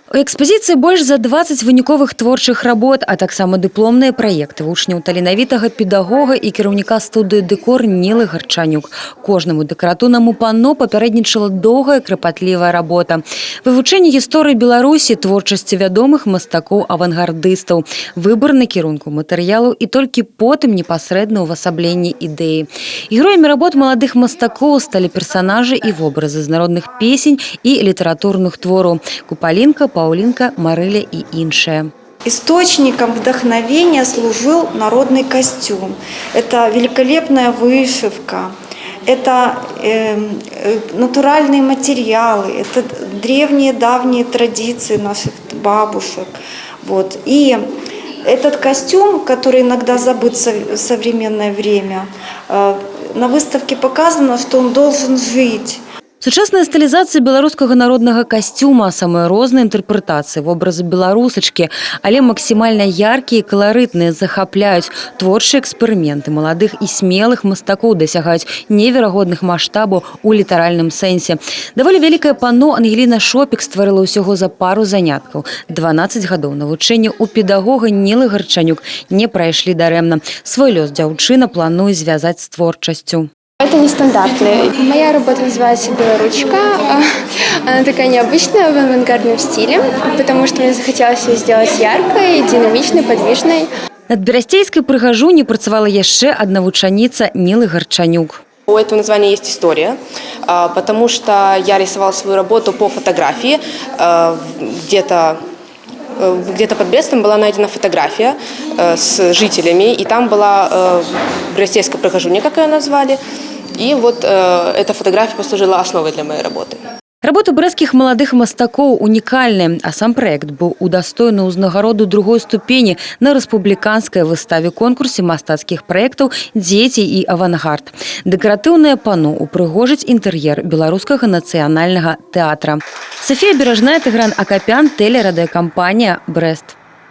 У экспазіцыі больш за 20 выніковых творчых работ, а таксама дыпломныя праекты вучняў таленавітага педагога і кіраўніка студыі «Дэкор» Нілы Гарчанюк. Кожнаму дэкаратыўнаму панно папярэднічала доўгая крапатлівая работа. Вывучэнне гісторыі Беларусі, творчасці вядомых мастакоў-авангардыстаў, выбар накірунку матэрыялаў і толькі потым непасрэдна ўвасабленне ідэі. Героямі работ маладых мастакоў сталі персанажы і вобразы з народных песень і літаратурных твораў. Купалінка, Паулинка, Марыля и иншая. Источником вдохновения служил народный костюм. Это великолепная вышивка, это натуральные материалы, это древние, давние традиции наших бабушек. Вот. И этот костюм, который иногда забыт в современное время, на выставке показано, что он должен жить. Сучасная стылізацыя беларускага народнага касцюма, самыя розныя інтэрпрэтацыі, вобразы беларусачкі, але максімальна яркія і каларытныя, захапляюць. Творчыя эксперыменты маладых і смелых мастакоў дасягаюць неверагодных маштабаў у літаральным сэнсе. Даволі вялікае панно Ангеліна Шопік стварыла ўсяго за пару заняткаў. 12 гадоў навучэння у педагога Нілы Гарчанюк не прайшлі дарэмна. Свой лёс дзяўчына плануе звязаць з творчасцю. Это нестандартная. Моя работа называется «Белоручка». Она такая необычная, в авангардном стиле, потому что мне захотелось ее сделать яркой, динамичной, подвижной. Над берасцейскай прыгажуняй працавала яшчэ адна вучаніца Нілы Гарчанюк. У этого названия есть история, потому что я рисовала свою работу по фотографии. Где-то под Брестом была найдена фотография с жителями, и там была берастейская прыгажуня, как ее назвали. И вот эта фотография послужила основой для моей работы. Работа брэсцкіх маладых мастакоў унікальная, а сам праект быў удостоены ўзнагароду другой ступені на рэспубліканскай выставе-конкурсе мастацкіх праектаў «Дзеці і авангард». Дэкаратыўнае панно упрыгожыць інтэр'ер беларускага нацыянальнага тэатра. Софія Беражная, Тыгран Акапян, тэлерадыёкампанія «Брэст».